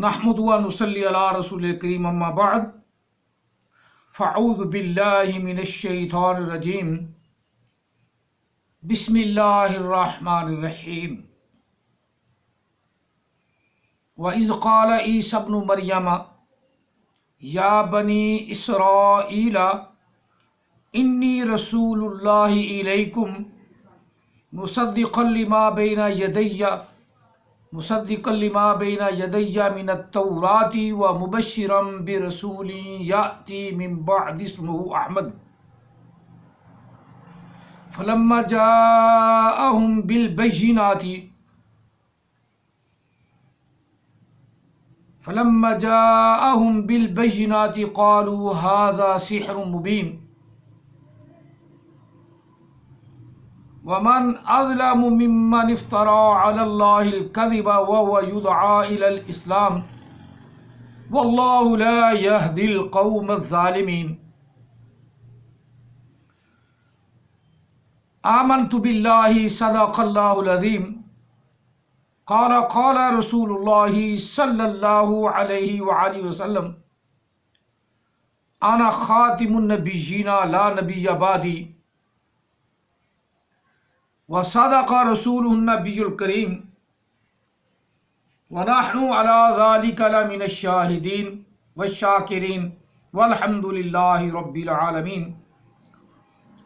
نحمد و نصلی علی رسول کریم اما بعد فاعوذ باللہ من الشیطان الرجیم بسم اللہ الرحمن الرحیم وَإِذْ قَالَ عِيسَى ابْنُ مَرْيَمَ يَا بَنِي إِسْرَائِيلَ إِنِّي رَسُولُ اللَّهِ إِلَيْكُمْ مصدقا لما بين يدي من التوراة ومبشرا برسول يأتي من بعد اسمه أحمد فلما جاءهم بالبينات قالوا هذا سحر مبين ومن أظلم ممن افترى على الله الكذب وهو يدعى إلى الإسلام والله لا يهدي القوم الظالمين آمنت بالله صدق الله العظيم قال رسول الله صلى الله عليه وآله وسلم أنا خاتم النبيين لا نبي بعدي وصدق رسوله النبي الكريم ونحن على ذلك لمن الشاهدين والشاكرين والحمد لله رب العالمين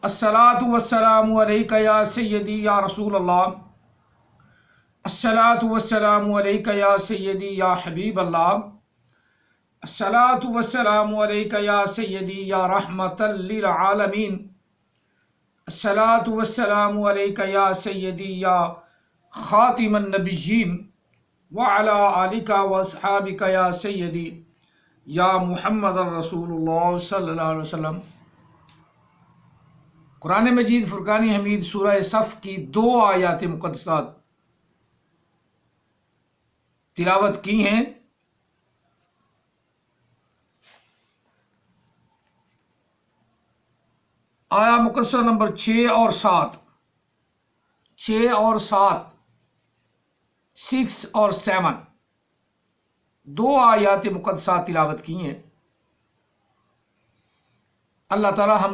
الصلاة والسلام عليك يا سيدي يا رسول الله الصلاة والسلام عليك يا سيدي يا حبيب الله الصلاة والسلام عليك يا سيدي يا رحمة للعالمين الصلاة والسلام عليك يا سيدي يا خاتم النبيين وعلى آلك واصحابك يا سيدي يا محمد رسول اللہ صلی اللہ علیہ وسلم۔ قرآن مجید فرقان حمید سورہ صف کی 2 آیات مقدسات تلاوت کی ہیں۔ آیا مقدسہ نمبر 6 اور 7 6 اور 7 6 اور 7 2 آیات مقدسات تلاوت کی ہیں۔ اللہ تعالی ہم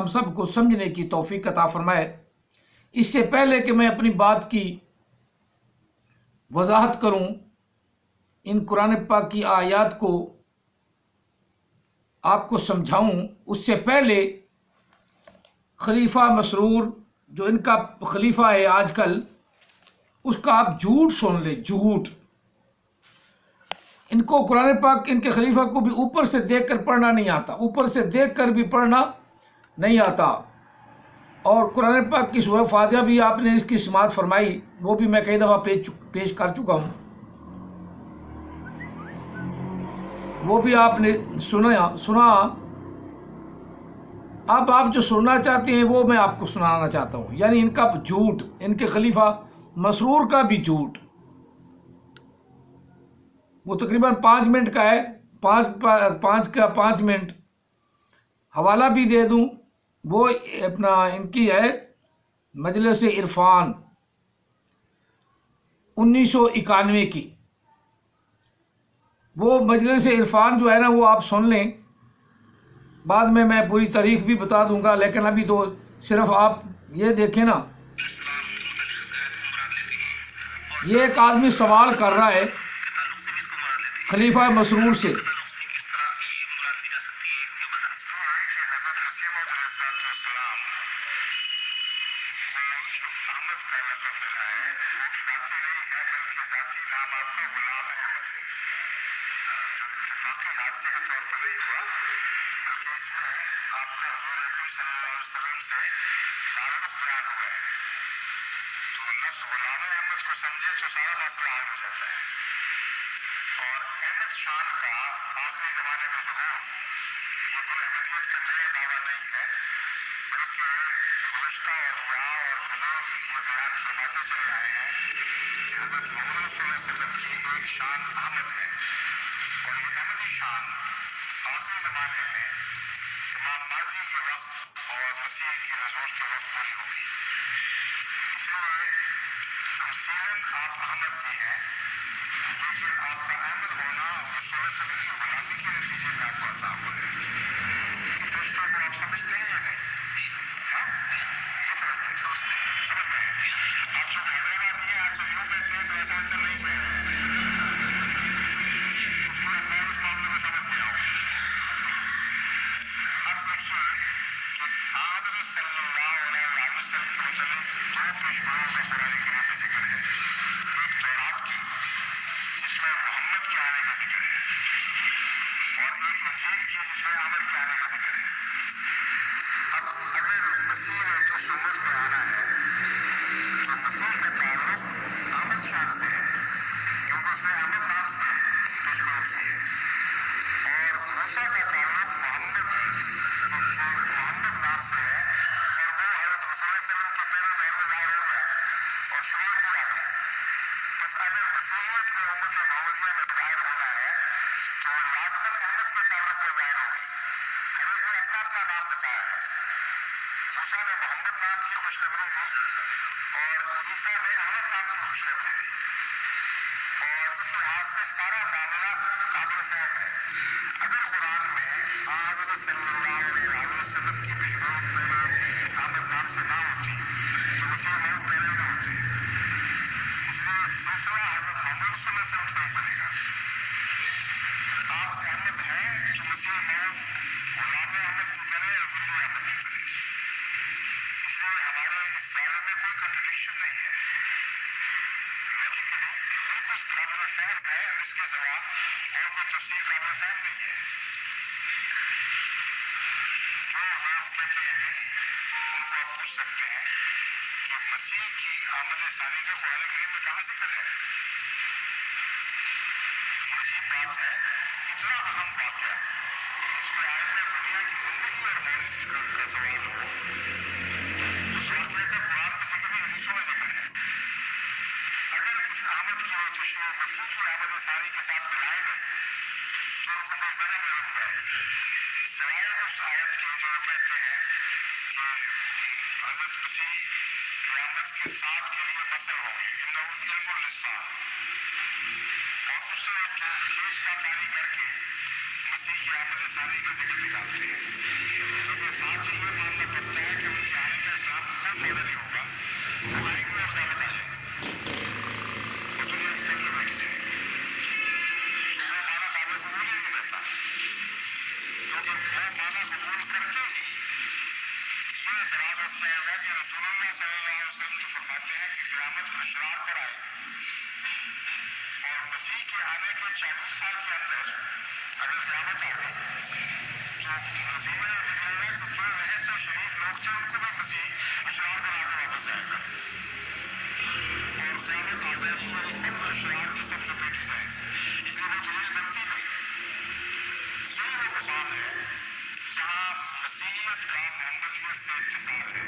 سب کو سمجھنے کی توفیق عطا فرمائے۔ اس سے پہلے کہ میں اپنی بات کی وضاحت کروں، ان قرآن پاک کی آیات کو آپ کو سمجھاؤں، اس سے پہلے خلیفہ مسرور جو ان کا خلیفہ ہے آج کل، اس کا آپ جھوٹ سن لیں، جھوٹ۔ ان کو قرآن پاک ان کے خلیفہ کو بھی اوپر سے دیکھ کر پڑھنا نہیں آتا، اوپر سے دیکھ کر بھی پڑھنا نہیں آتا۔ اور قرآن پاک کی سورہ فاتحہ بھی آپ نے اس کی سماعت فرمائی، وہ بھی میں کئی دفعہ پیش کر چکا ہوں، وہ بھی آپ نے سنا۔ اب آپ جو سننا چاہتے ہیں وہ میں آپ کو سنانا چاہتا ہوں، یعنی ان کا جھوٹ، ان کے خلیفہ مسرور کا بھی جھوٹ۔ وہ تقریباً 5 منٹ کا ہے، 5 منٹ حوالہ بھی دے دوں، وہ ان کی ہے مجلس عرفان 1991 کی۔ وہ مجلس عرفان جو ہے نا، وہ آپ سن لیں، بعد میں پوری تاریخ بھی بتا دوں گا، لیکن ابھی تو صرف آپ یہ دیکھیں نا، یہ ایک آدمی سوال کر رہا ہے خلیفہ مسرور سے۔ آپ احمد بھی ہیں، لیکن آپ کا احمد ہونا قابل فہم ہے، اس کے سوا اور کوئی تفسیر قابل فہم نہیں ہے. جو لوگ کہتے ہیں نہیں، ان کو آپ پوچھ سکتے ہیں کہ مسیح کی آمد ثانی کا قرآن کریم میں کہاں ذکر ہے؟ یہ عجیب بات ہے، اتنا اہم واقعہ اس میں آئے گا دنیا کی زندگی اور موت کا سوال ہو، اس واقعے کا قرآن میں ذکر نہیں، حدیثوں میں ذکر ہے. اگر اس آمد کی وہ تشریح مسیح کی آمد ثانی کے ساتھ ملائے گئے تو ان کو کوئی ذرا نہیں جائے گی، سوائے اس آیت کے جو کہتے ہیں کہ حضرت مسیح قیامت کے ساتھ کے لیے مثل ہوں گے، انہ علم للساعہ، اور اس سے تو کھیچ تاطاری کر کے مسیح کی آمد ثانی کا ذکر نکالتے ہیں. لیکن ساتھ ہی یہ ماننا پڑتا ہے کہ ان کے آنے کا اسلام کو کوئی فائدہ نہیں ہوگا، وہ آئیں گے اور قیامت آ جائے گی اور دنیا کی شکل بیٹھ جائے گی. وہ معنی قابل قبول ہی نہیں رہتا، کیونکہ وہ معنی قبول کرتے ہی یہ اعتراض اٹھ جائے گا کہ رسول اللہ صلی اللہ علیہ وسلم تو فرماتے ہیں کہ قیامت اشرار پر آئے گی، اور مسیح کے آنے کے 40 سال کے اندر اگر قیامت آ گئی تو نتیجہ یہ نکلے گا کہ جو وہاں سے شریف لوگ تھے ان کو بھی مسیح اشرار بنا کے واپس جائے گا، اور قیامت آ گئی تو یہ سب اشرار کی صف لپیٹی جائے گی. اس لیے وہ دلیل بنتی نہیں. یہی وہ مقام ہے جہاں مسیحیت کا محمدیت سے اتصال ہے.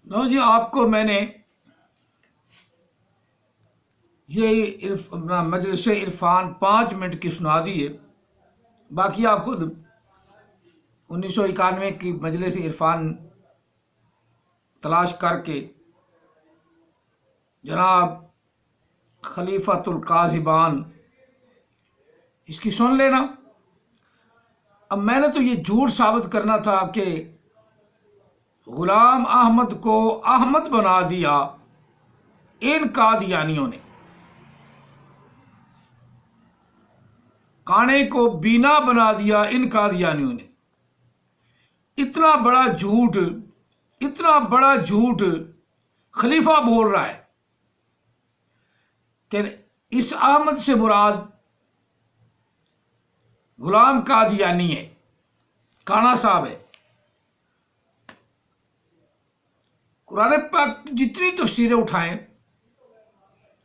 لو جی، آپ کو میں نے یہ مجلس عرفان 5 منٹ کی سنا دی ہے، باقی آپ خود 1991 کی مجلس عرفان تلاش کر کے جناب خلیفۃ القاذبان اس کی سن لینا. اب میں نے تو یہ جھوٹ ثابت کرنا تھا کہ غلام احمد کو احمد بنا دیا ان قادیانیوں نے، کانے کو بینا بنا دیا ان قادیانیوں نے. اتنا بڑا جھوٹ خلیفہ بول رہا ہے کہ اس احمد سے مراد غلام قادیانی ہے، کانا صاحب ہے. قرآن پاک جتنی تفسیریں اٹھائیں،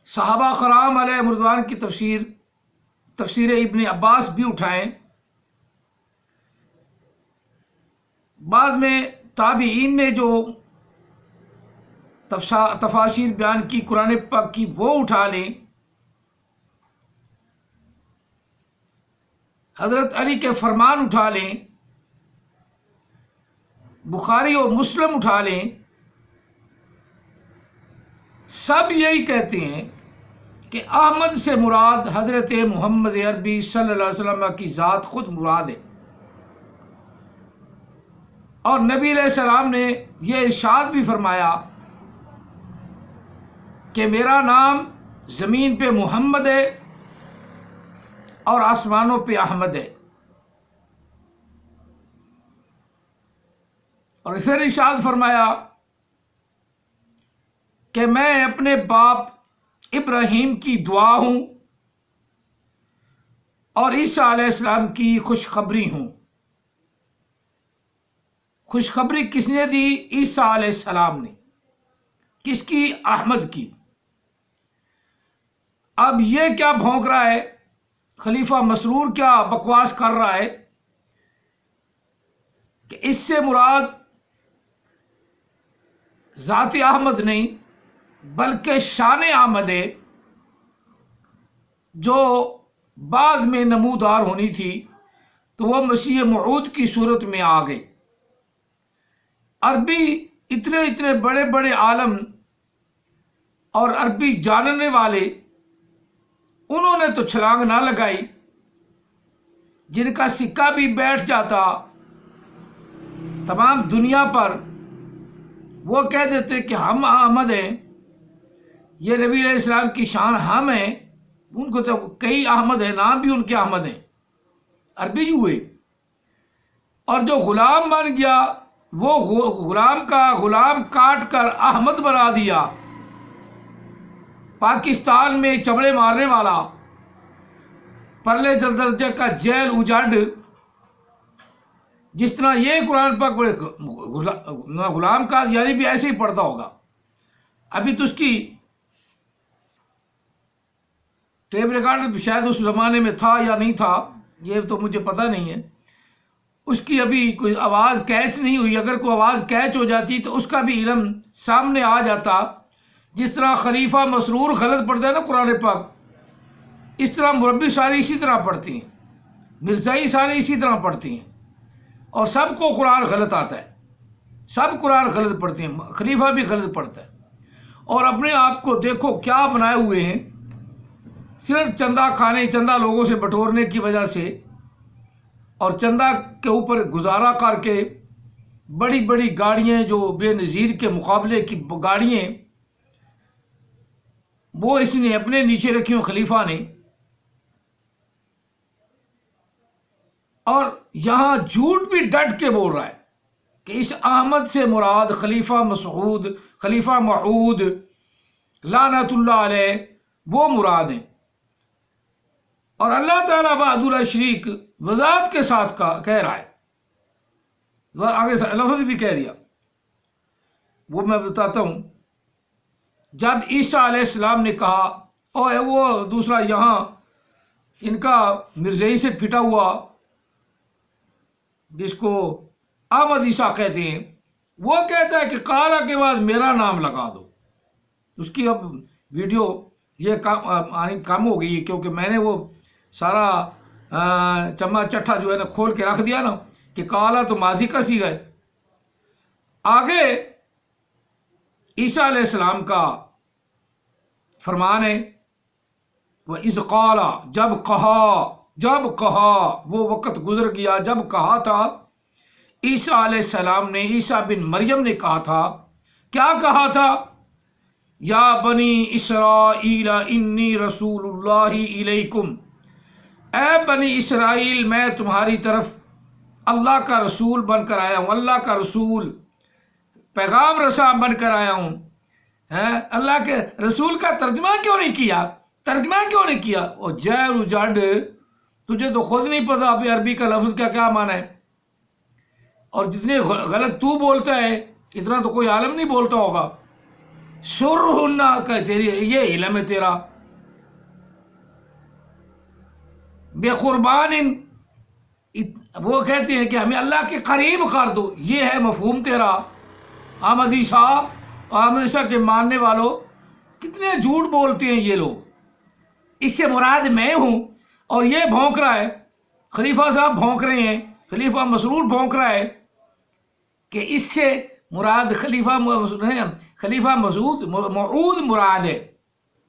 صحابہ کرام علیہ رضوان کی تفسیر ابن عباس بھی اٹھائیں، بعد میں تابعین نے جو تفاسیر بیان کی قرآن پاک کی وہ اٹھا لیں، حضرت علی کے فرمان اٹھا لیں، بخاری اور مسلم اٹھا لیں، سب یہی کہتے ہیں کہ احمد سے مراد حضرت محمد عربی صلی اللہ علیہ وسلم کی ذات خود مراد ہے. اور نبی علیہ السلام نے یہ ارشاد بھی فرمایا کہ میرا نام زمین پہ محمد ہے اور آسمانوں پہ احمد ہے. اور پھر ارشاد فرمایا کہ میں اپنے باپ ابراہیم کی دعا ہوں اور عیسیٰ علیہ السلام کی خوشخبری ہوں. خوشخبری کس نے دی؟ عیسیٰ علیہ السلام نے. کس کی؟ احمد کی۔ اب یہ کیا بھونک رہا ہے، خلیفہ مسرور کیا بکواس کر رہا ہے کہ اس سے مراد ذات احمد نہیں بلکہ شان احمد ہے، جو بعد میں نمودار ہونی تھی، تو وہ مسیح موعود کی صورت میں آ گئی۔ عربی اتنے اتنے بڑے بڑے عالم اور عربی جاننے والے، انہوں نے تو چھلانگ نہ لگائی، جن کا سکہ بھی بیٹھ جاتا تمام دنیا پر، وہ کہہ دیتے کہ ہم احمد ہیں، یہ نبی علیہ السلام کی شان ہم ہیں۔ ان کو تو کئی احمد ہیں، نام بھی ان کے احمد ہیں، عربی جو ہوئے۔ اور جو غلام بن گیا، وہ غلام کا غلام کاٹ کر احمد بنا دیا، پاکستان میں چمڑے مارنے والا، پرلے درجے کا جیل اجاڈ، جس طرح یہ قرآن پاک غلام کا یعنی بھی ایسے ہی پڑھتا ہوگا۔ ابھی تو اس کی ٹیپ ریکارڈ شاید اس زمانے میں تھا یا نہیں تھا، یہ تو مجھے پتہ نہیں ہے، اس کی ابھی کوئی آواز کیچ نہیں ہوئی۔ اگر کوئی آواز کیچ ہو جاتی تو اس کا بھی علم سامنے آ جاتا۔ جس طرح خلیفہ مسرور غلط پڑھتا ہے نا قرآن پاک، اس طرح مربی ساری اسی طرح پڑھتی ہیں، مرزائی ساری اسی طرح پڑھتی ہیں، اور سب کو قرآن غلط آتا ہے، سب قرآن غلط پڑھتے ہیں، خلیفہ بھی غلط پڑھتا ہے۔ اور اپنے آپ کو دیکھو کیا بنائے ہوئے ہیں، صرف چندہ کھانے، چندہ لوگوں سے بٹورنے کی وجہ سے، اور چندہ کے اوپر گزارا کر کے بڑی بڑی گاڑیاں جو بے نظیر کے مقابلے کی گاڑیاں، وہ اس نے اپنے نیچے رکھی ہوں خلیفہ نے۔ اور یہاں جھوٹ بھی ڈٹ کے بول رہا ہے کہ اس احمد سے مراد خلیفہ مسعود، خلیفہ موعود لعنت اللہ علیہ، وہ مراد ہیں۔ اور اللہ تعالیٰ وحدہ لا شریک وضاحت کے ساتھ کہہ رہا ہے، وہ آگے سے لفظ بھی کہہ دیا، وہ میں بتاتا ہوں۔ جب عیسیٰ علیہ السلام نے کہا، اوے وہ دوسرا یہاں ان کا مرزائی سے پھٹا ہوا، جس کو احمد عیسیٰ کہتے ہیں، وہ کہتا ہے کہ قالا کے بعد میرا نام لگا دو۔ اس کی اب ویڈیو یہ کم ہو گئی ہے، کیونکہ میں نے وہ سارا چما چٹھا جو ہے نا کھول کے رکھ دیا نا، کہ قالا تو ماضی کا صیغہ ہے۔ آگے عیسیٰ علیہ السلام کا فرمان ہے، وَإِذْ قَالَ، جب کہا، وہ وقت گزر گیا جب کہا تھا عیسیٰ علیہ السلام نے، عیسیٰ بن مریم نے کہا تھا، کیا کہا تھا؟ یا بنی اسرائیل انی رسول اللہ الیکم، اے بنی اسرائیل میں تمہاری طرف اللہ کا رسول بن کر آیا ہوں، اللہ کا رسول، پیغام رساں بن کر آیا ہوں۔ اللہ کے رسول کا ترجمہ کیوں نہیں کیا؟ اور جیر اجاڈ، تجھے تو خود نہیں پتا ابھی عربی کا لفظ کیا معنی ہے، اور جتنے غلط تو بولتا ہے اتنا تو کوئی عالم نہیں بولتا ہوگا۔ سرہنہ کا تیری یہ علم ہے تیرا، بے قربان، وہ کہتے ہیں کہ ہمیں اللہ کے قریب کر دو، یہ ہے مفہوم تیرا۔ احمد عیسیٰ کے ماننے والوں، کتنے جھوٹ بولتے ہیں یہ لوگ۔ اس سے مراد میں ہوں، اور یہ بھونک رہا ہے، خلیفہ صاحب بھونک رہے ہیں، خلیفہ مسرور بھونک رہا ہے کہ اس سے مراد خلیفہ موعود مراد ہے،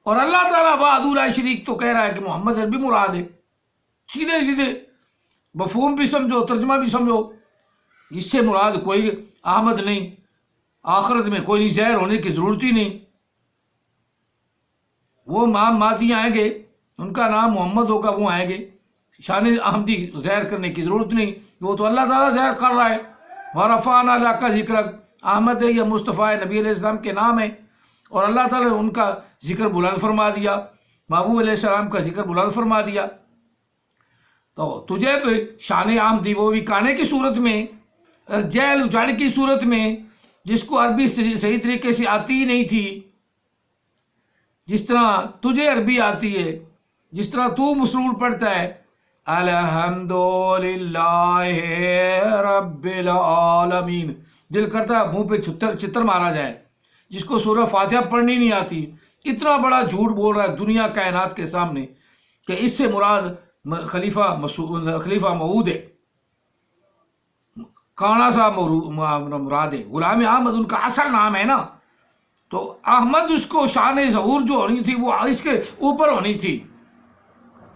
اور اللہ تعالیٰ وحدہ لا شریک تو کہہ رہا ہے کہ محمد عربی مراد ہے۔ سیدھے مفہوم بھی سمجھو، ترجمہ بھی سمجھو، اس سے مراد کوئی احمد نہیں، آخرت میں کوئی زہر ہونے کی ضرورت ہی نہیں۔ وہ مادی آئیں گے، ان کا نام محمد ہوگا، وہ آئیں گے، شان احمدی ظاہر کرنے کی ضرورت نہیں، وہ تو اللہ تعالیٰ ظاہر کر رہا ہے۔ وَرَفَعْنَا لَكَ ذِكْرَكَ، احمد ہے یا مصطفیٰ نبی علیہ السلام کے نام ہے، اور اللہ تعالیٰ نے ان کا ذکر بلند فرما دیا، محبوب علیہ السلام کا ذکر بلند فرما دیا۔ تو تجھے شان احمدی وہ بھی کانے کی صورت میں، جیل اجاڑ کی صورت میں، جس کو عربی صحیح طریقے سے آتی ہی نہیں تھی، جس طرح تجھے عربی آتی ہے، جس طرح تو مسرور پڑھتا ہے الحمدللہ رب العالمین، دل کرتا ہے منہ پہ چتر مارا جائے. جس کو سورہ فاتحہ پڑھنی نہیں آتی اتنا بڑا جھوٹ بول رہا ہے دنیا کائنات کے سامنے کہ اس سے مراد خلیفہ موعود ہے، کانا صاحب مراد ہے. غلام احمد ان کا اصل نام ہے نا، تو احمد اس کو شان ظہور جو ہونی تھی وہ اس کے اوپر ہونی تھی،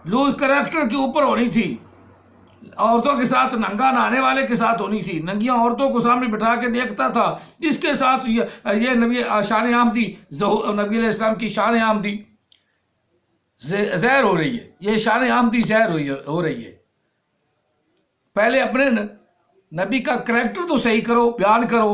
لوز کریکٹر کے اوپر ہونی تھی، عورتوں کے ساتھ ننگا نہانے والے کے ساتھ ہونی تھی، ننگیاں عورتوں کو سامنے بٹھا کے دیکھتا تھا، اس کے ساتھ یہ نبی شان آمدی، نبی علیہ السلام کی شان آمدی زہر ہو رہی ہے، یہ شان آمدی زہر ہو رہی ہے. پہلے اپنے نبی کا کریکٹر تو صحیح کرو، بیان کرو.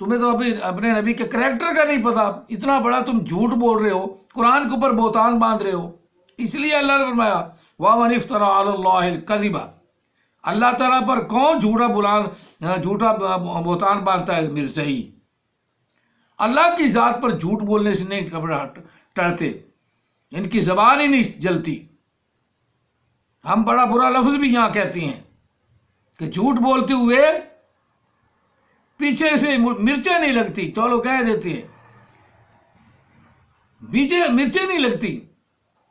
تمہیں تو ابھی اپنے نبی کے کریکٹر کا نہیں پتا، اتنا بڑا تم جھوٹ بول رہے ہو، قرآن کے اوپر بہتان باندھ رہے ہو. اس لیے اللہ نے فرمایا وَمَنِ افْتَرَىٰ عَلَى اللَّهِ الْكَذِبَ، اللہ تعالیٰ پر کون جھوٹا بہتان باندھتا ہے؟ مرزئی. اللہ کی ذات پر جھوٹ بولنے سے نہیں ٹرتے، ان کی زبان ہی نہیں جلتی. ہم بڑا برا لفظ بھی یہاں کہتے ہیں کہ جھوٹ بولتے ہوئے پیچھے سے مرچیں نہیں لگتی، چلو کہہ دیتے ہیں مرچیں نہیں لگتی،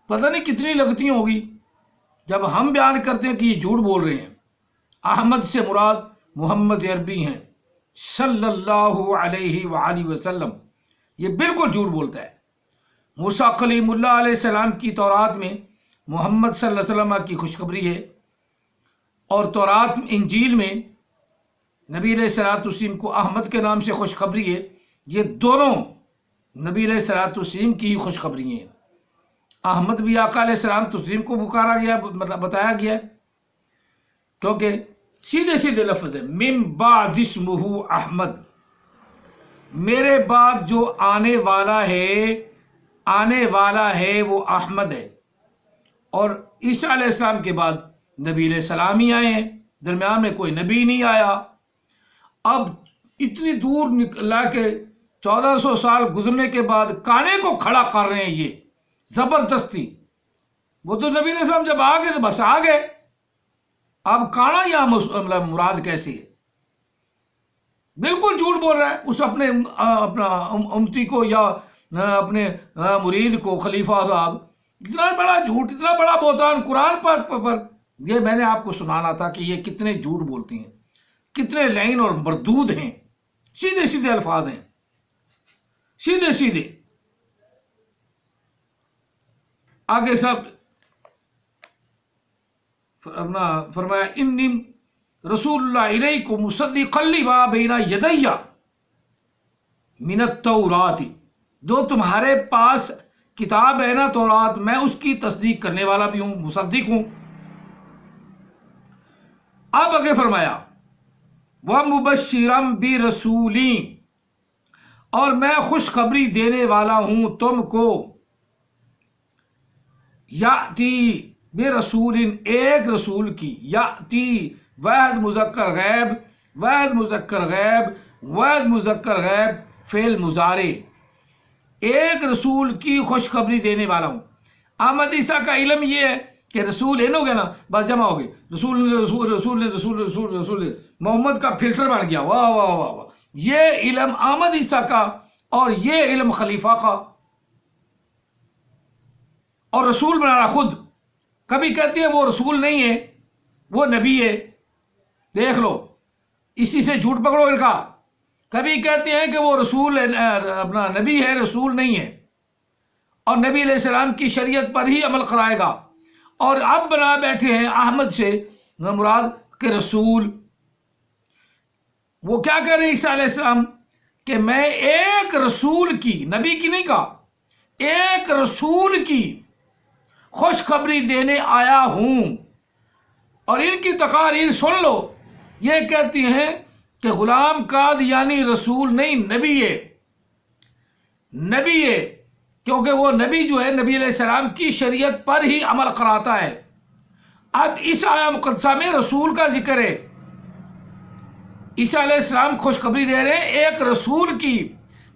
پتہ نہیں کتنی لگتی ہوگی جب ہم بیان کرتے ہیں کہ یہ جھوٹ بول رہے ہیں. احمد سے مراد محمد عربی ہیں صلی اللہ علیہ وآلہ وسلم، یہ بالکل جھوٹ بولتا ہے. موسیٰ کلیم اللہ علیہ السلام کی تورات میں محمد صلی اللہ علیہ وسلم کی خوشخبری ہے، اور تورات انجیل میں نبی علیہ السلام کو احمد کے نام سے خوشخبری ہے. یہ دونوں نبی علیہ السلام کی خوشخبری ہیں. احمد بھی آقا علیہ السلام تسلیم کو پکارا گیا، بتایا گیا، کیونکہ سیدھے سیدھے لفظ ہے من بعد اسمہ احمد، میرے بعد جو آنے والا ہے وہ احمد ہے. اور عیسیٰ علیہ السلام کے بعد نبی علیہ السلام ہی آئے ہیں، درمیان میں کوئی نبی نہیں آیا. اب اتنی دور لا کے 1400 سال گزرنے کے بعد کانے کو کھڑا کر رہے ہیں یہ زبردستی. وہ تو نبی علیہ السلام جب آ گئے تو بس آ گئے، اب کانا یہاں مراد کیسے ہے؟ بالکل جھوٹ بول رہا ہے. اس اپنا امتی کو یا اپنے مرید کو خلیفہ صاحب، اتنا بڑا جھوٹ، اتنا بڑا بہتان قرآن پر. یہ میں نے آپ کو سنانا تھا کہ یہ کتنے جھوٹ بولتی ہیں، کتنے لعین اور مردود ہیں. سیدھے سیدھے الفاظ ہیں، سیدھے سیدھے. آگے سب فرمایا انی رسول اللہ الیکم مصدقا لما بین یدی من التوراۃ، جو تمہارے پاس کتاب ہے نا تورات، میں اس کی تصدیق کرنے والا بھی ہوں، مصدق ہوں. اب آگے فرمایا وَمُبَشِّرًا بِرَسُولٍ، اور میں خوشخبری دینے والا ہوں تم کو، یاتی برسول، ایک رسول کی، یاتی واحد مذکر غیب، واحد مذکر غیب، واحد مذکر غیب فعل مضارع، ایک رسول کی خوشخبری دینے والا ہوں. احمد عیسیٰ کا علم یہ ہے کہ رسول ہے نا، ہو گیا نا، بس جمع ہو گئے، رسول رسول رسول رسول رسول رسول، محمد کا فلٹر بن گیا. واہ واہ واہ واہ، یہ علم احمد عیسیٰ کا اور یہ علم خلیفہ کا. اور رسول بنانا خود، کبھی کہتے ہیں وہ رسول نہیں ہے وہ نبی ہے، دیکھ لو اسی سے جھوٹ پکڑو ان کا. کبھی کہتے ہیں کہ وہ رسول اپنا نبی ہے، رسول نہیں ہے، اور نبی علیہ السلام کی شریعت پر ہی عمل کرائے گا. اور اب بنا بیٹھے ہیں احمد سے مراد کہ رسول. وہ کیا کہہ رہے ہیں عیسیٰ علیہ السلام کہ میں ایک رسول کی، نبی کی نہیں کہا، ایک رسول کی خوشخبری دینے آیا ہوں. اور ان کی تقاریر سن لو، یہ کہتی ہیں کہ غلام قادیانی رسول نہیں، نبی ہے، نبی ہے، کیونکہ وہ نبی جو ہے نبی علیہ السلام کی شریعت پر ہی عمل کراتا ہے. اب اس آیہ مقدسہ میں رسول کا ذکر ہے، عیسیٰ علیہ السلام خوشخبری دے رہے ہیں ایک رسول کی،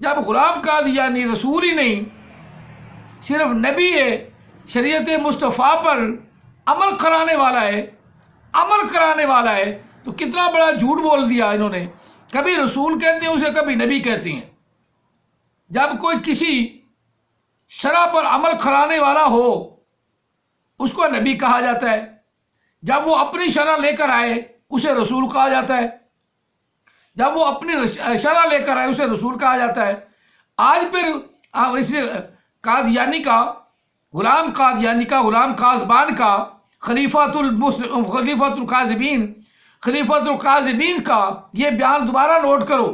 جب غلام قادیانی رسول ہی نہیں صرف نبی ہے، شریعت مصطفیٰ پر عمل کرانے والا ہے، تو کتنا بڑا جھوٹ بول دیا انہوں نے۔ کبھی رسول کہتے ہیں اسے، کبھی نبی کہتے ہیں۔ جب کوئی کسی شرع پر عمل کرانے والا ہو اس کو نبی کہا جاتا ہے، جب وہ اپنی شرع لے کر آئے اسے رسول کہا جاتا ہے، جب وہ اپنی شرع لے کر آئے اسے رسول کہا جاتا ہے۔ آج پھر اس قادیانی کا، غلام قادیانی کا، غلام قازبان کا، خلیفۃ القاذبین کا یہ بیان دوبارہ نوٹ کرو۔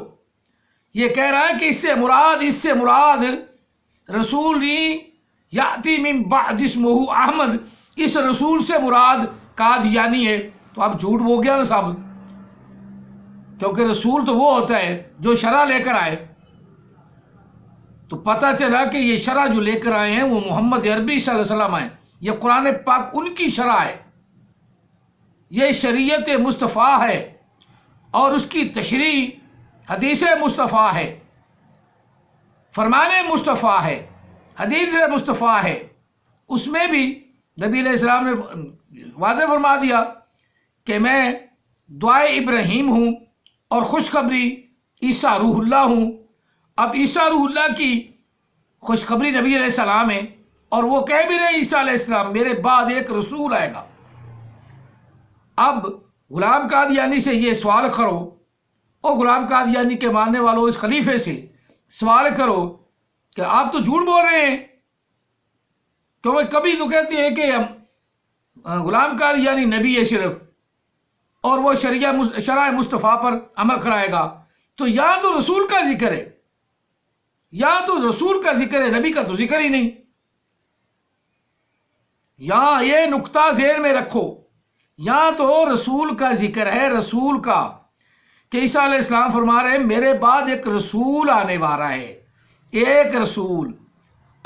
یہ کہہ رہا ہے کہ اس سے مراد رسول یاتی من بعد اسمہ احمد، اس رسول سے مراد قادیانی ہے۔ تو اب جھوٹ ہو گیا نا صاحب، کیونکہ رسول تو وہ ہوتا ہے جو شرع لے کر آئے۔ تو پتہ چلا کہ یہ شرع جو لے کر آئے ہیں وہ محمد عربی صلی اللہ علیہ وسلم ہیں، یہ قرآن پاک ان کی شرع ہے، یہ شریعت مصطفیٰ ہے، اور اس کی تشریح حدیث مصطفیٰ ہے، فرمان مصطفیٰ ہے، حدیث مصطفیٰ ہے۔ اس میں بھی نبی علیہ السلام نے واضح فرما دیا کہ میں دعائے ابراہیم ہوں اور خوشخبری عیسیٰ روح اللہ ہوں۔ اب عیسیٰ روح اللہ کی خوشخبری نبی علیہ السلام ہے، اور وہ کہہ بھی رہے عیسیٰ علیہ السلام میرے بعد ایک رسول آئے گا۔ اب غلام قادیانی سے یہ سوال کرو، اور غلام قادیانی کے ماننے والوں اس خلیفے سے سوال کرو کہ آپ تو جھوٹ بول رہے ہیں، کیونکہ کبھی تو کہتے ہیں کہ غلام قادیانی نبی ہے صرف، اور وہ شرع مصطفیٰ پر عمل کرائے گا، تو یا تو رسول کا ذکر ہے، نبی کا تو ذکر ہی نہیں۔ یہاں یہ نقطہ ذہن میں رکھو، یہاں تو رسول کا ذکر ہے، رسول کا، کہ عیسیٰ علیہ السلام فرما رہے ہیں میرے بعد ایک رسول آنے والا ہے، ایک رسول۔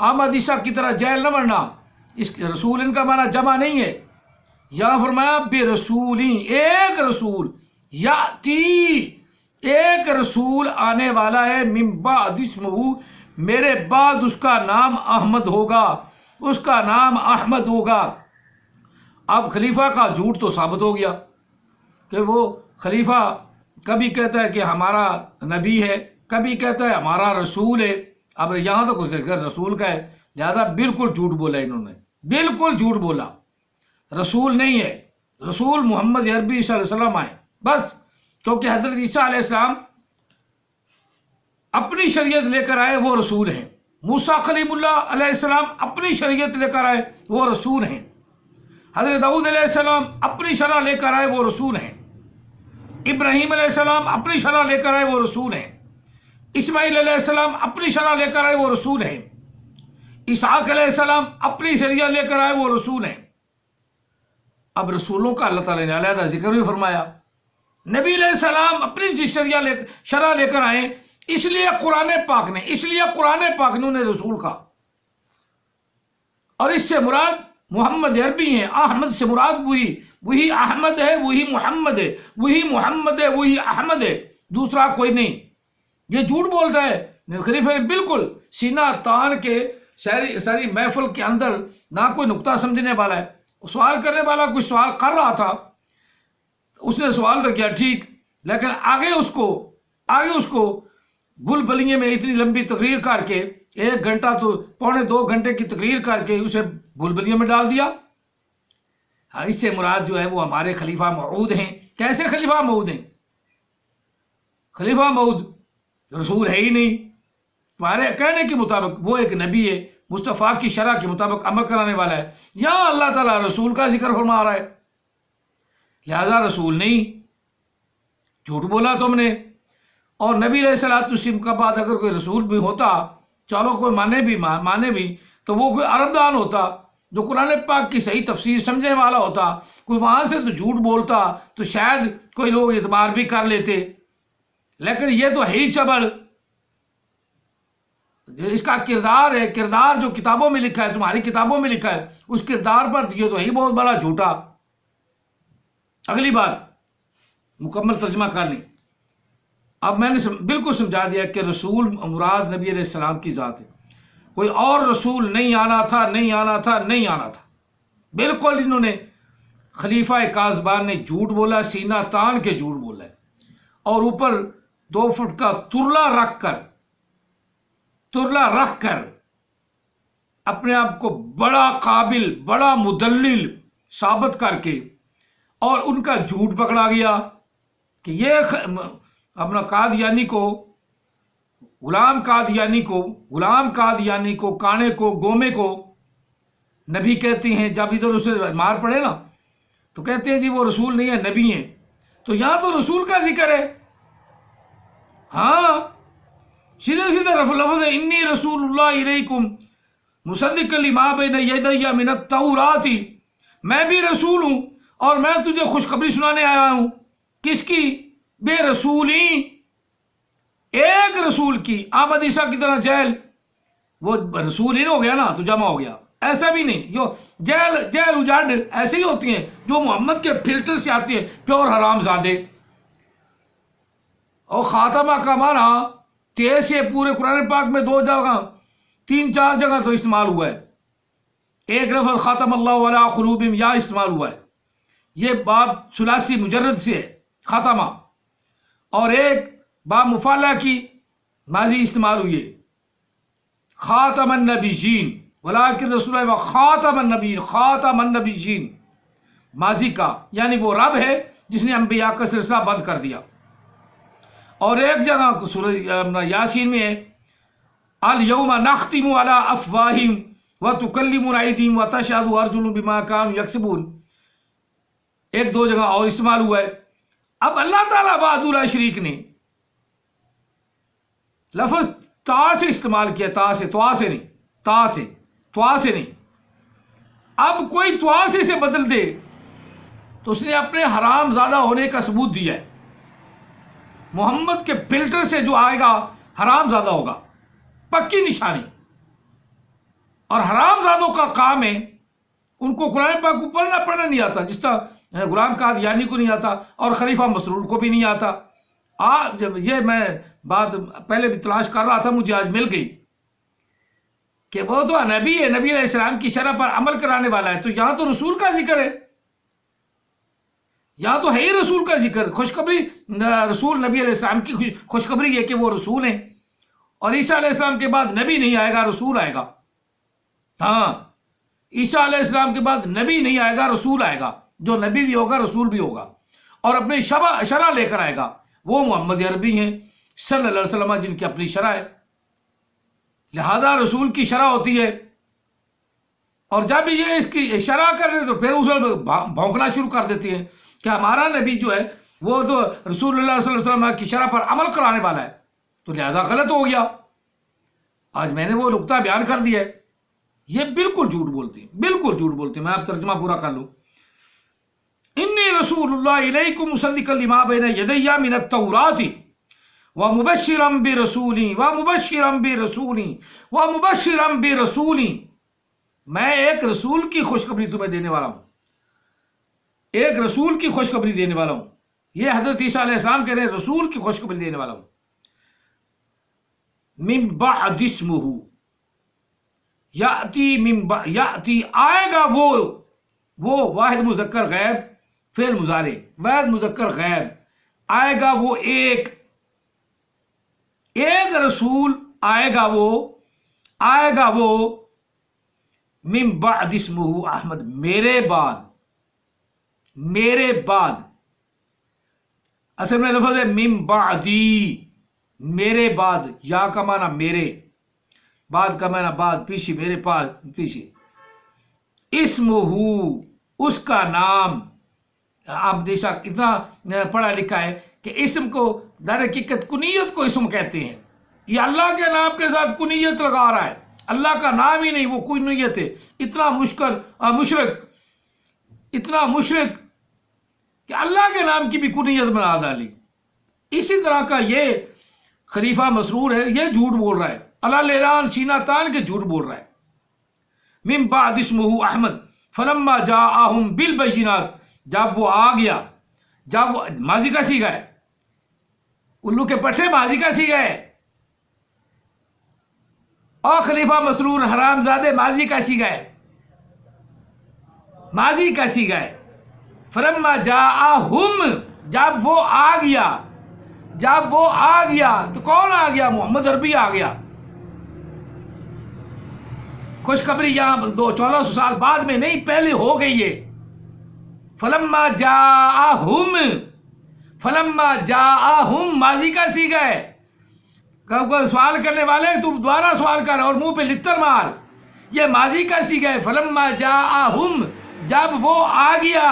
احمد عیسیٰ کی طرح جہل نہ بننا، اس رسول ان کا معنی جمع نہیں ہے، یہاں فرمایا بے رسول، ایک رسول، یاتی، ایک رسول آنے والا ہے، من بعد اسمہ، میرے بعد اس کا نام احمد ہوگا، اب خلیفہ کا جھوٹ تو ثابت ہو گیا کہ وہ خلیفہ کبھی کہتا ہے کہ ہمارا نبی ہے، کبھی کہتا ہے ہمارا رسول ہے۔ اب یہاں تو کچھ رسول کا ہے، لہذا بالکل جھوٹ بولا انہوں نے، بالکل جھوٹ بولا، رسول نہیں ہے، رسول محمد عربی صلی اللہ علیہ وسلم آئے بس، کیونکہ حضرت عیسیٰ علیہ السلام اپنی شریعت لے کر آئے، وہ رسول ہیں۔ موسیٰ کلیم اللہ علیہ السلام اپنی شریعت لے کر آئے، وہ رسول ہیں۔ حضرت داؤد علیہ السلام اپنی شرع لے کر آئے، وہ رسول ہیں۔ ابراہیم علیہ السلام اپنی شرع لے کر آئے، وہ رسول ہیں۔ اسماعیل علیہ السلام اپنی شرع لے کر آئے، وہ رسول ہیں۔ اسحاق علیہ السلام اپنی شریعت لے کر آئے، وہ رسول ہیں۔ اب رسولوں کا اللہ تعالیٰ نے علیحدہ ذکر بھی فرمایا۔ نبی علیہ السلام اپنی شرع لے کر آئے، اس لیے قرآن پاک نے انہیں رسول کہا، اور اس سے مراد محمد عربی ہیں۔ احمد سے مراد وہی احمد ہے، وہی محمد ہے، وہی احمد ہے، دوسرا کوئی نہیں۔ یہ جھوٹ بولتا ہے خلیفہ نے، بالکل سینہ تان کے ساری محفل کے اندر نہ کوئی نقطہ سمجھنے والا ہے۔ سوال کرنے والا کوئی سوال کر رہا تھا، اس نے سوال تو کیا ٹھیک، لیکن آگے اس کو بل بلیے میں اتنی لمبی تقریر کر کے، 1 گھنٹہ تو پونے 2 گھنٹے کی تقریر کر کے اسے بل بلیے میں ڈال دیا۔ ہاں، اس سے مراد جو ہے وہ ہمارے خلیفہ موعود ہیں۔ کیسے خلیفہ موعود ہیں؟ خلیفہ موعود رسول ہے ہی نہیں، تمہارے کہنے کے مطابق وہ ایک نبی ہے، مصطفیٰ کی شرع کے مطابق عمل کرانے والا ہے۔ یہاں اللہ تعالیٰ رسول کا ذکر فرما رہا ہے، لہذا رسول نہیں، جھوٹ بولا تم نے۔ اور نبی علیہ الصلوۃ والسلام کا بعد اگر کوئی رسول بھی ہوتا، چلو کوئی مانے بھی تو وہ کوئی عرب دان ہوتا جو قرآن پاک کی صحیح تفسیر سمجھنے والا ہوتا، کوئی وہاں سے تو جھوٹ بولتا تو شاید کوئی لوگ اعتبار بھی کر لیتے، لیکن یہ تو ہے ہی چبڑ۔ اس کا کردار جو کتابوں میں لکھا ہے، تمہاری کتابوں میں لکھا ہے، اس کردار پر یہ تو ہے ہی بہت بڑا جھوٹا۔ اگلی بات مکمل ترجمہ کر لیں۔ اب میں نے بالکل سمجھا دیا کہ رسول مراد نبی علیہ السلام کی ذات ہے، کوئی اور رسول نہیں آنا تھا، نہیں آنا تھا، نہیں آنا تھا۔ بالکل انہوں نے خلیفہ کاذبان نے جھوٹ بولا، سینہ تان کے جھوٹ بولا ہے، اور اوپر 2 فٹ کا ترلا رکھ کر اپنے آپ کو بڑا قابل، بڑا مدلل ثابت کر کے، اور ان کا جھوٹ پکڑا گیا کہ یہ اپنا قادیانی کو، غلام قادیانی کو، کانے کو، گومے کو نبی کہتے ہیں۔ جب ادھر اسے مار پڑے نا تو کہتے ہیں جی وہ رسول نہیں ہے، نبی ہیں۔ تو یہاں تو رسول کا ذکر ہے، ہاں سیدھے لفظ ہے، انی رسول اللہ الیکم مصدقا لما بین یدی من التوراۃ، میں بھی رسول ہوں اور میں تجھے خوشخبری سنانے آیا ہوں۔ کس کی؟ بے رسولی، ایک رسول کی۔ احمد عیسیٰ کی طرح جیل، وہ رسول ہی ہو گیا نا تو جمع ہو گیا، ایسا بھی نہیں۔ جو جیل اجاڑ ایسے ہی ہوتی ہیں جو محمد کے فلٹر سے آتی ہیں، پیور حرام زادے۔ اور خاتمہ کا معنی تیز سے پورے قرآن پاک میں 2 جگہ، 3-4 جگہ تو استعمال ہوا ہے۔ ایک لفظ خاتم اللہ علی قلوبہم یا استعمال ہوا ہے، یہ باب ثلاثی مجرد سے ہے خاتمہ، اور ایک باب مفعلہ کی ماضی استعمال ہوئی ہے، خاتم النبیین ولکن رسول اللہ خاتم النبیین، خاتم النبیین ماضی کا، یعنی وہ رب ہے جس نے انبیاء کا سلسلہ بند کر دیا۔ اور ایک جگہ سورہ یاسین میں ہے، الیوم نختم علی افواہہم وتکلمنا ایدیہم وتشہد ارجلہم بما کانوا یکسبون، 1-2 جگہ اور استعمال ہوا ہے۔ اب اللہ تعالیٰ وحدہ لا شریک نے لفظ تا سے استعمال کیا، تا سے نہیں۔ اب کوئی تواسے سے بدل دے تو اس نے اپنے حرام زادہ ہونے کا ثبوت دیا ہے۔ محمد کے فلٹر سے جو آئے گا حرام زادہ ہوگا، پکی نشانی۔ اور حرام زادوں کا کام ہے، ان کو قرآن پاک کو پڑھنا نہیں آتا، جس طرح غلام قادیانی کو نہیں آتا اور خلیفہ مسرور کو بھی نہیں آتا۔ جب یہ میں بات پہلے بھی تلاش کر رہا تھا، مجھے آج مل گئی کہ وہ تو نبی ہے، نبی علیہ السلام کی شرع پر عمل کرانے والا ہے، تو یہاں تو رسول کا ذکر ہے، یہاں تو ہے ہی رسول کا ذکر، خوشخبری رسول نبی علیہ السلام کی خوشخبری ہے کہ وہ رسول ہیں، اور عیسیٰ علیہ السلام کے بعد نبی نہیں آئے گا، رسول آئے گا۔ ہاں، عیسیٰ علیہ السلام کے بعد نبی نہیں آئے گا، رسول آئے گا، جو نبی بھی ہوگا رسول بھی ہوگا، اور اپنی شرع لے کر آئے گا۔ وہ محمد عربی ہیں صلی اللہ علیہ وسلم، جن کی اپنی شرع ہے، لہذا رسول کی شرع ہوتی ہے۔ اور جب یہ اس کی شرع کر دے تو پھر اسے بھونکنا شروع کر دیتی ہیں کہ ہمارا نبی جو ہے وہ تو رسول اللہ صلی اللہ علیہ وسلم کی شرع پر عمل کرانے والا ہے، تو لہذا غلط ہو گیا۔ آج میں نے وہ نقطہ بیان کر دیا ہے۔ یہ بالکل جھوٹ بولتی ہیں، بالکل جھوٹ بولتی ہیں۔ میں اب ترجمہ پورا کر لوں۔ انی رسول اللہ الیکم مصدقا لما بین یدی من التوراۃ ومبشرا برسول، میں ایک رسول کی خوشخبری تمہیں دینے والا ہوں، ایک رسول کی خوشخبری دینے والا ہوں۔ یہ حضرت عیسیٰ علیہ السلام کہہ رہے ہیں رسول کی خوشخبری دینے والا ہوں۔ من بعد اسمہ یأتی آئے گا وہ واحد مذکر غیب، فعل مضارع، واحد مذکر غیب، آئے گا وہ ایک رسول آئے گا وہ من بعد اسمہ احمد، میرے بعد اصل میں لفظ ہے من بعدی، میرے بعد، یا کا معنی میرے، بعد کا معنی بعد، پیچھے، میرے پاس پیچھے۔ اسمہ، اس کا نام۔ آپ دیکھا اتنا پڑھا لکھا ہے کہ اسم کو در حقیقت کنیت کو اسم کہتے ہیں۔ یہ اللہ کے نام کے ساتھ کنیت لگا رہا ہے، اللہ کا نام ہی نہیں، وہ کنیت ہے۔ اتنا مشرک کہ اللہ کے نام کی بھی کنیت بنا ڈالی۔ اسی طرح کا یہ خلیفہ مسرور ہے، یہ جھوٹ بول رہا ہے، اللہ اعلان سینہ تان کے جھوٹ بول رہا ہے۔ من بعد اسمہ احمد فلما جاءہم بالبینات، جب وہ آ گیا، جب وہ ماضی کا صیغہ ہے، الو کے پٹھے ماضی کا سیغہ ہے، اور خلیفہ مسرور حرام زادے ماضی کا سیغہ ہے، ماضی کا سیغہ ہے۔ فلما جاءہم، جب وہ آ گیا، جب وہ آ گیا تو کون آ گیا؟ محمد عربی آ گیا۔ خوشخبری یہاں 1400 سال بعد میں نہیں، پہلے ہو گئی ہے۔ فلما جاءہم، فلما جاءہم ماضی کا سیغہ ہے۔ کوئی سوال کرنے والے تم دوبارہ سوال کر اور منہ پہ لتر مار، یہ ماضی کا سیغہ ہے۔ فلما جاءہم، جب وہ آ گیا،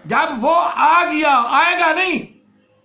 جب وہ آ گیا، آئے گا نہیں،